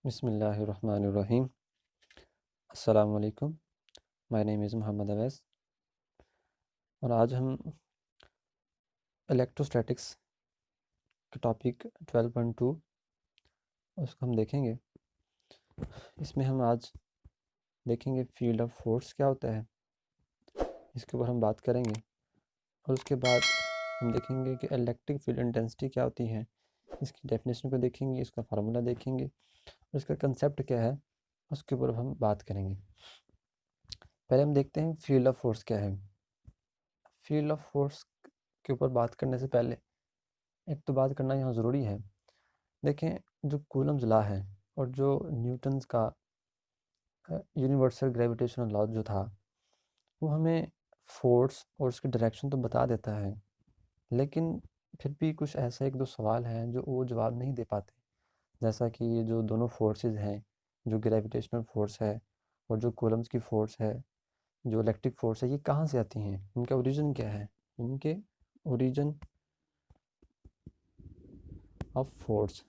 बिस्मिल्लाहिर्रहमानिर्रहीम। अस्सलाम वालेकुम। My name is Mohammad Awais और आज हम इलेक्ट्रोस्टैटिक्स के टॉपिक 12.2 उसको हम देखेंगे। इसमें हम आज देखेंगे फील्ड ऑफ फोर्स क्या होता है, इसके ऊपर हम बात करेंगे। और उसके बाद हम देखेंगे कि इलेक्ट्रिक फील्ड इंटेंसिटी क्या होती है, इसकी डेफिनेशन को देखेंगे, इसका फार्मूला देखेंगे और इसका कंसेप्ट क्या है, उसके ऊपर हम बात करेंगे। पहले हम देखते हैं फील्ड ऑफ फोर्स क्या है। फील्ड ऑफ फोर्स के ऊपर बात करने से पहले एक तो बात करना यहाँ ज़रूरी है। देखें, जो कूलम्स लॉ है और जो न्यूटन्स का यूनिवर्सल ग्रेविटेशनल लॉ जो था, वो हमें फोर्स और उसकी डायरेक्शन तो बता देता है, लेकिन फिर भी कुछ ऐसा एक दो सवाल हैं जो वो जवाब नहीं दे पाते। जैसा कि ये जो दोनों फोर्सेस हैं, जो ग्रेविटेशनल फोर्स है और जो कूलम्स की फोर्स है, जो इलेक्ट्रिक फोर्स है, ये कहाँ से आती हैं, इनका ओरिजिन क्या है, इनके ओरिजिन ऑफ फोर्स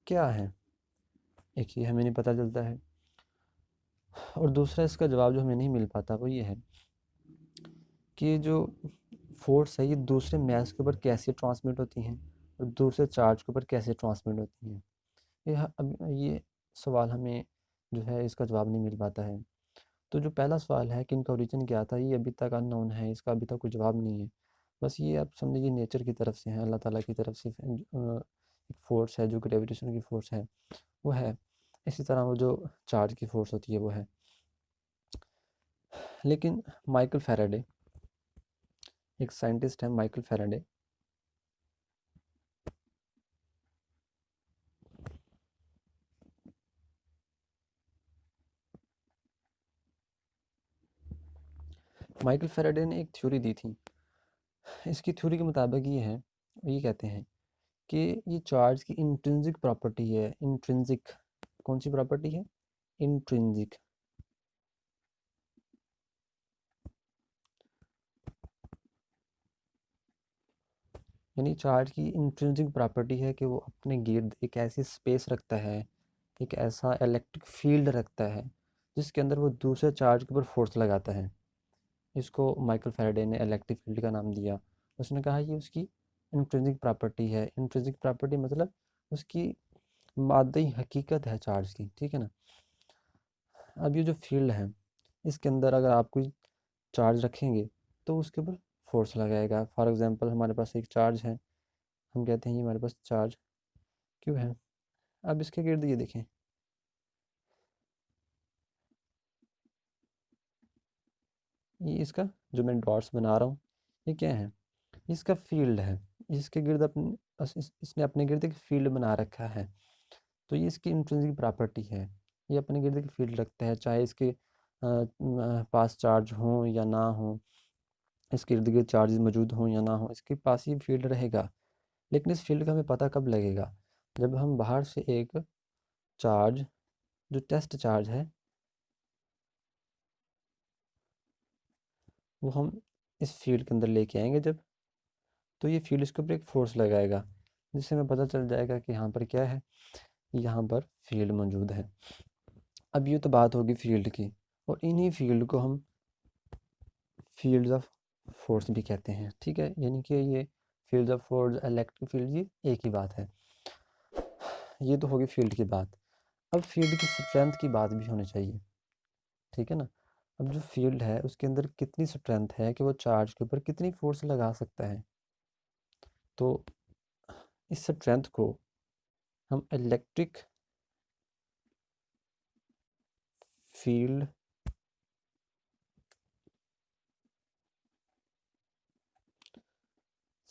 क्या है, एक ये हमें नहीं पता चलता है। और दूसरा इसका जवाब जो हमें नहीं मिल पाता वो ये है कि जो फोर्स है ये दूसरे मैस के ऊपर कैसे ट्रांसमिट होती हैं और दूसरे चार्ज के ऊपर कैसे ट्रांसमिट होती हैं। अब ये सवाल हमें जो है इसका जवाब नहीं मिल पाता है। तो जो पहला सवाल है कि इनका ओरिजिन क्या था, ये अभी तक अननोन है, इसका अभी तक कोई जवाब नहीं है। बस ये आप समझिए नेचर की तरफ से है, अल्लाह ताला की तरफ से एक फ़ोर्स है जो ग्रेविटेशन की फ़ोर्स है वो है। इसी तरह वो जो चार्ज की फ़ोर्स होती है वो है। लेकिन माइकल फैराडे, एक साइंटिस्ट है माइकल फैराडे, माइकल फैराडे ने एक थ्योरी दी थी। इसकी थ्योरी के मुताबिक ये कहते हैं कि ये चार्ज की इंट्रिंसिक प्रॉपर्टी है। इंट्रिंसिक कौन सी प्रॉपर्टी है? इंट्रिंसिक। यानी चार्ज की इंट्रिंसिक प्रॉपर्टी है कि वो अपने गिर्द एक ऐसी स्पेस रखता है, एक ऐसा इलेक्ट्रिक फील्ड रखता है जिसके अंदर वो दूसरे चार्ज के ऊपर फोर्स लगाता है। इसको माइकल फैराडे ने इलेक्ट्रिक फील्ड का नाम दिया। उसने कहा ये उसकी इंट्रिंसिक प्रॉपर्टी है। इंट्रिंसिक प्रॉपर्टी मतलब उसकी मादी हकीकत है चार्ज की, ठीक है ना। अब ये जो फील्ड है, इसके अंदर अगर आप कोई चार्ज रखेंगे तो उसके ऊपर फोर्स लगाएगा। फॉर एग्जांपल हमारे पास एक चार्ज है, हम कहते हैं ये हमारे पास चार्ज क्यों है। अब इसके गिर्द ये देखें, ये इसका जो मैं डॉट्स बना रहा हूँ ये क्या है, इसका फील्ड है। इसके गिर्द इसने अपने गिर्द एक फील्ड बना रखा है। तो ये इसकी इंट्रिंसिक प्रॉपर्टी है, ये अपने गिर्द एक फील्ड रखता है, चाहे इसके पास चार्ज हो या ना हो, इसके इर्द गिर्द चार्ज मौजूद हों या ना हो, इसके पास ये फील्ड रहेगा। लेकिन इस फील्ड का हमें पता कब लगेगा? जब हम बाहर से एक चार्ज, जो टेस्ट चार्ज है, वो हम इस फील्ड के अंदर लेके आएंगे जब, तो ये फील्ड इसके ऊपर एक फोर्स लगाएगा जिससे हमें पता चल जाएगा कि यहाँ पर क्या है, यहाँ पर फील्ड मौजूद है। अब ये तो बात होगी फील्ड की, और इन्हीं फील्ड को हम फील्ड्स ऑफ फोर्स भी कहते हैं, ठीक है। यानी कि ये fields of force, electric field, ये एक ही बात है। ये तो होगी फील्ड की बात। अब फील्ड की स्ट्रेंथ की बात भी होनी चाहिए, ठीक है ना। अब जो फील्ड है उसके अंदर कितनी स्ट्रेंथ है कि वो चार्ज के ऊपर कितनी फोर्स लगा सकता है। तो इस स्ट्रेंथ को हम इलेक्ट्रिक फील्ड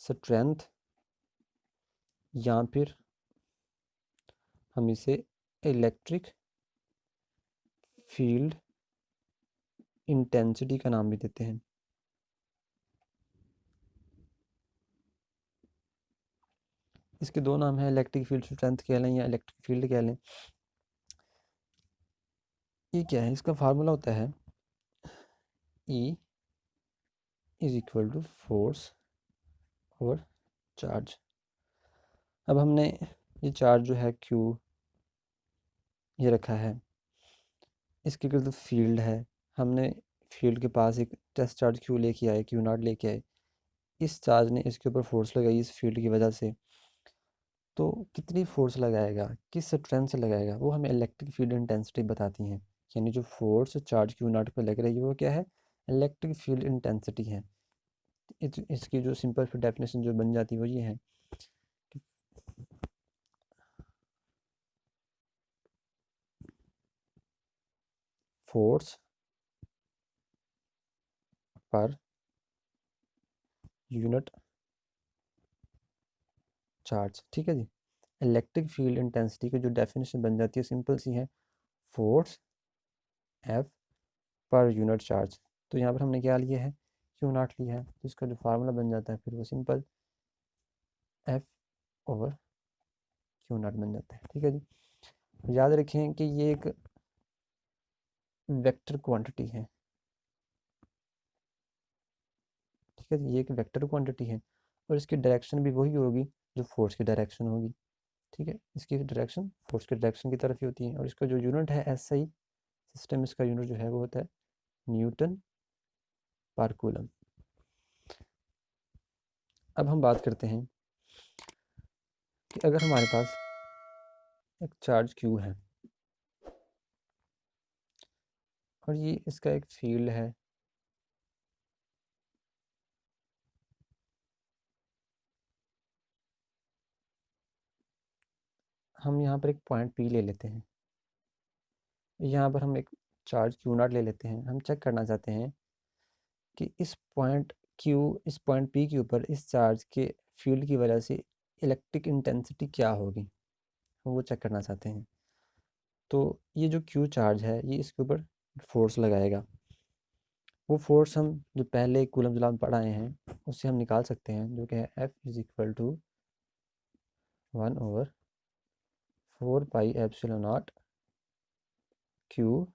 स्ट्रेंथ, या फिर हम इसे इलेक्ट्रिक फील्ड इंटेंसिटी का नाम भी देते हैं। इसके दो नाम हैं, इलेक्ट्रिक फील्ड स्ट्रेंथ कह लें या इलेक्ट्रिक फील्ड कह लें। ये क्या है, इसका फार्मूला होता है E is equal to force और चार्ज। अब हमने ये चार्ज जो है Q ये रखा है, इसके इर्द फील्ड है, हमने फील्ड के पास एक टेस्ट चार्ज क्यू लेके आए, क्यू नॉट लेके आए, इस चार्ज ने इसके ऊपर फोर्स लगाई इस फील्ड की वजह से, तो कितनी फोर्स लगाएगा, किस स्ट्रेंथ से लगाएगा, वो हमें इलेक्ट्रिक फील्ड इंटेंसिटी बताती हैं। यानी जो फोर्स चार्ज क्यू नॉट पर लग रही है वो क्या है, इलेक्ट्रिक फील्ड इंटेंसिटी है। इसकी जो सिंपल फिर डेफिनेशन जो बन जाती है वो ये है, फोर्स पर यूनिट चार्ज। ठीक है जी, इलेक्ट्रिक फील्ड इंटेंसिटी की जो डेफिनेशन बन जाती है सिंपल सी है, force F per unit charge. तो यहाँ पर हमने क्या लिया है, क्यू नॉट लिया है, तो इसका जो फार्मूला बन जाता है फिर वो simple F over Q not बन जाता है। ठीक है जी, याद रखें कि ये एक वेक्टर क्वांटिटी है। ठीक है जी, ये एक वेक्टर क्वांटिटी है और इसकी डायरेक्शन भी वही होगी जो फोर्स की डायरेक्शन होगी। ठीक है, इसकी डायरेक्शन फोर्स की डायरेक्शन की तरफ ही होती है और इसका जो यूनिट है एसआई सिस्टम, इसका यूनिट जो है वो होता है न्यूटन पर कूलम। अब हम बात करते हैं कि अगर हमारे पास एक चार्ज क्यू है और ये इसका एक फील्ड है, हम यहाँ पर एक पॉइंट पी ले लेते हैं, यहाँ पर हम एक चार्ज क्यू नॉट ले लेते हैं, हम चेक करना चाहते हैं कि इस पॉइंट पी के ऊपर इस चार्ज के फील्ड की वजह से इलेक्ट्रिक इंटेंसिटी क्या होगी, हम वो चेक करना चाहते हैं। तो ये जो क्यू चार्ज है ये इसके ऊपर फोर्स लगाएगा, वो फोर्स हम जो पहले कूलम जूल पढ़ाए हैं उससे हम निकाल सकते हैं, जो कि है F is equal to 1/4πε0 q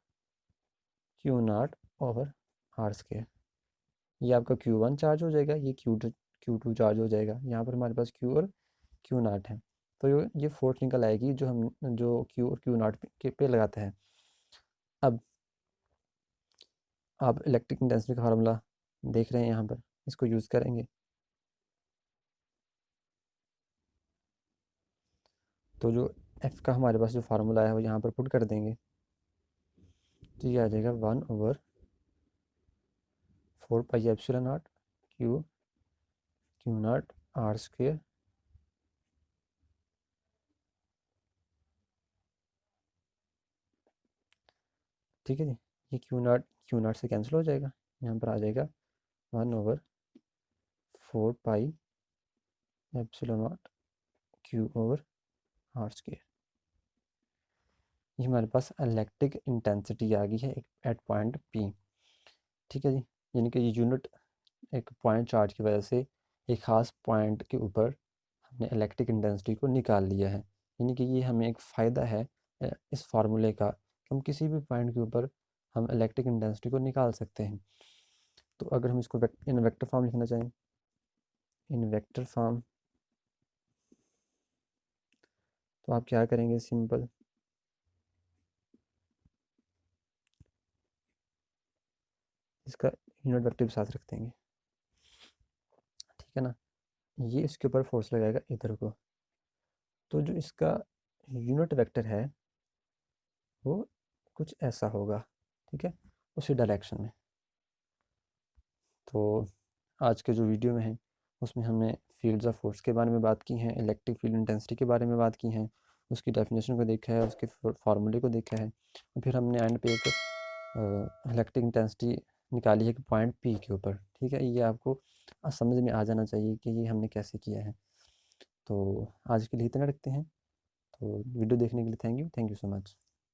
naught over r square. ये आपका Q1 चार्ज हो जाएगा, ये Q2 चार्ज हो जाएगा, यहाँ पर हमारे पास Q और Q नॉट है। तो ये फोर्स निकल आएगी जो Q और Q नॉट पे लगाता है। अब आप इलेक्ट्रिक इंटेंसिटी का फार्मूला देख रहे हैं, यहाँ पर इसको यूज़ करेंगे तो जो F का हमारे पास जो फार्मूला है वो यहाँ पर पुट कर देंगे, तो ये आ जाएगा 1/4πε0 क्यू नॉट आर स्क्वायर। ठीक है जी, ये क्यू नॉट से कैंसिल हो जाएगा, यहाँ पर आ जाएगा 1/4πε0 क्यू ओवर आर स्क्वायर। ये हमारे पास इलेक्ट्रिक इंटेंसिटी आ गई है एट पॉइंट पी। ठीक है जी, यानी कि ये यूनिट एक पॉइंट चार्ज की वजह से एक ख़ास पॉइंट के ऊपर हमने इलेक्ट्रिक इंटेंसिटी को निकाल लिया है। यानी कि ये हमें एक फ़ायदा है इस फार्मूले का कि हम किसी भी पॉइंट के ऊपर हम इलेक्ट्रिक इंटेंसिटी को निकाल सकते हैं। तो अगर हम इसको इन वेक्टर फॉर्म लिखना चाहें, इन वेक्टर फॉर्म, तो आप क्या करेंगे, सिंपल इसका यूनिट वेक्टर भी साथ रख देंगे। ठीक है ना, ये इसके ऊपर फोर्स लगाएगा इधर को, तो जो इसका यूनिट वेक्टर है वो कुछ ऐसा होगा। ठीक है, उसी डायरेक्शन में। तो आज के जो वीडियो में है उसमें हमने फील्ड्स ऑफ फोर्स के बारे में बात की हैं, इलेक्ट्रिक फील्ड इंटेंसिटी के बारे में बात की हैं, उसकी डेफिनेशन को देखा है, उसके फार्मूले को देखा है, और फिर हमने एंड पे एक इलेक्ट्रिक इंटेंसिटी निकाली है कि पॉइंट पी के ऊपर। ठीक है, ये आपको समझ में आ जाना चाहिए कि ये हमने कैसे किया है। तो आज के लिए इतना रखते हैं। तो वीडियो देखने के लिए थैंक यू सो मच।